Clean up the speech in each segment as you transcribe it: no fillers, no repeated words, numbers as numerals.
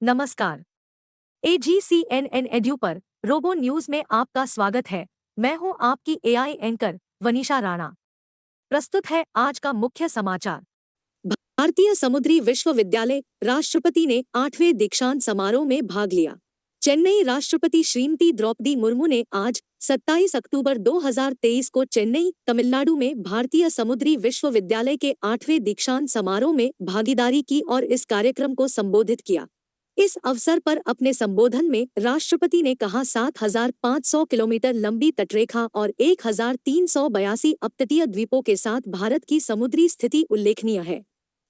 नमस्कार। AGCNN edu पर robo news में आपका स्वागत है। मैं हूं आपकी एआई एंकर वनीशा राणा। प्रस्तुत है आज का मुख्य समाचार। भारतीय समुद्री विश्वविद्यालय राष्ट्रपति ने 8वें दीक्षांत समारोह में भाग लिया। चेन्नई राष्ट्रपति श्रीमती द्रौपदी मुर्मू ने आज 27 अक्टूबर 2023 को चेन्नई, तमिलनाडु में भारतीय समुद्री विश्वविद्यालय के 8वें दीक्षांत समारोह में भागीदारी की और इस कार्यक्रम को संबोधित किया। इस अवसर पर अपने संबोधन में राष्ट्रपति ने कहा 7,500 किलोमीटर लंबी तटरेखा और 1,382 अपतटीय द्वीपों के साथ भारत की समुद्री स्थिति उल्लेखनीय है।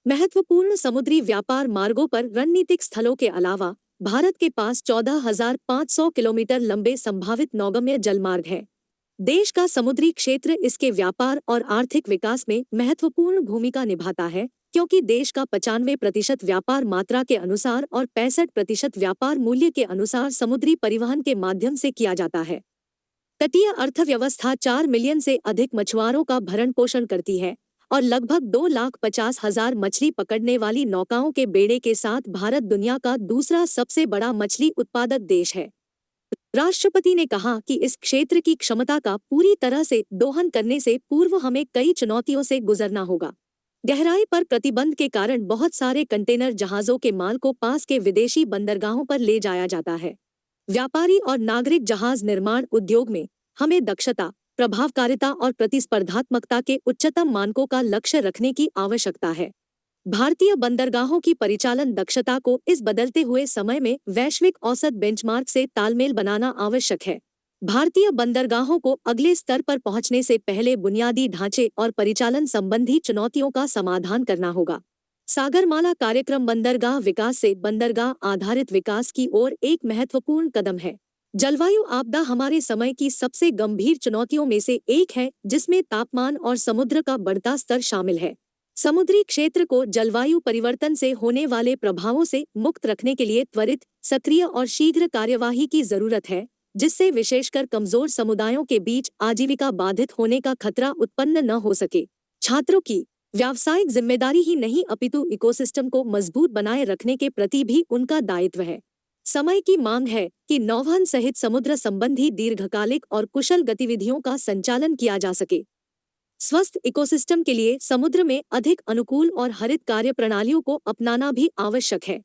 महत्वपूर्ण समुद्री व्यापार मार्गों पर रणनीतिक स्थलों के अलावा भारत के पास 14,500 किलोमीटर लंबे संभावित नौगम्य जलमार्ग है। देश का समुद्री क्षेत्र इसके व्यापार और आर्थिक विकास में महत्वपूर्ण भूमिका निभाता है, क्योंकि देश का 95% व्यापार मात्रा के अनुसार और 65% व्यापार मूल्य के अनुसार समुद्री परिवहन के माध्यम से किया जाता है। तटीय अर्थव्यवस्था 4 मिलियन से अधिक मछुआरों का भरण पोषण करती है और लगभग 2,50,000 मछली पकड़ने वाली नौकाओं के बेड़े के साथ भारत दुनिया का दूसरा सबसे बड़ा मछली उत्पादक देश है। राष्ट्रपति ने कहा कि इस क्षेत्र की क्षमता का पूरी तरह से दोहन करने से पूर्व हमें कई चुनौतियों से गुजरना होगा। गहराई पर प्रतिबंध के कारण बहुत सारे कंटेनर जहाजों के माल को पास के विदेशी बंदरगाहों पर ले जाया जाता है। व्यापारी और नागरिक जहाज निर्माण उद्योग में हमें दक्षता, प्रभावकारिता और प्रतिस्पर्धात्मकता के उच्चतम मानकों का लक्ष्य रखने की आवश्यकता है। भारतीय बंदरगाहों की परिचालन दक्षता को इस बदलते हुए समय में वैश्विक औसत बेंचमार्क से तालमेल बनाना आवश्यक है। भारतीय बंदरगाहों को अगले स्तर पर पहुंचने से पहले बुनियादी ढांचे और परिचालन संबंधी चुनौतियों का समाधान करना होगा। सागरमाला कार्यक्रम बंदरगाह विकास से बंदरगाह आधारित विकास की ओर एक महत्वपूर्ण कदम है। जलवायु आपदा हमारे समय की सबसे गंभीर चुनौतियों में से एक है, जिसमें तापमान और समुद्र का बढ़ता स्तर शामिल है। समुद्री क्षेत्र को जलवायु परिवर्तन से होने वाले प्रभावों से मुक्त रखने के लिए त्वरित, सक्रिय और शीघ्र कार्यवाही की जरूरत है, जिससे विशेषकर कमजोर समुदायों के बीच आजीविका बाधित होने का खतरा उत्पन्न न हो सके। छात्रों की व्यावसायिक जिम्मेदारी ही नहीं अपितु इकोसिस्टम को मजबूत बनाए रखने के प्रति भी उनका दायित्व है। समय की मांग है कि नौवहन सहित समुद्र संबंधी दीर्घकालिक और कुशल गतिविधियों का संचालन किया जा सके। स्वस्थ इकोसिस्टम के लिए समुद्र में अधिक अनुकूल और हरित कार्यप्रणालियों को अपनाना भी आवश्यक है।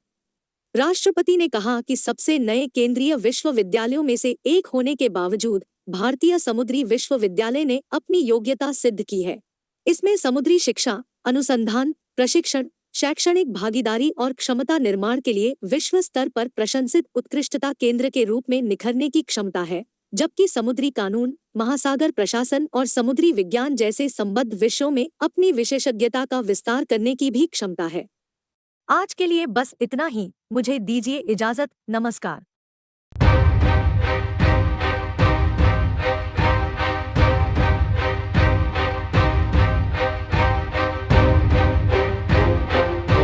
राष्ट्रपति ने कहा कि सबसे नए केंद्रीय विश्वविद्यालयों में से एक होने के बावजूद भारतीय समुद्री विश्वविद्यालय ने अपनी योग्यता सिद्ध की है। इसमें समुद्री शिक्षा, अनुसंधान, प्रशिक्षण, शैक्षणिक भागीदारी और क्षमता निर्माण के लिए विश्व स्तर पर प्रशंसित उत्कृष्टता केंद्र के रूप में निखरने की क्षमता है, जबकि समुद्री कानून, महासागर प्रशासन और समुद्री विज्ञान जैसे संबद्ध विषयों में अपनी विशेषज्ञता का विस्तार करने की भी क्षमता है। आज के लिए बस इतना ही। मुझे दीजिए इजाजत। नमस्कार।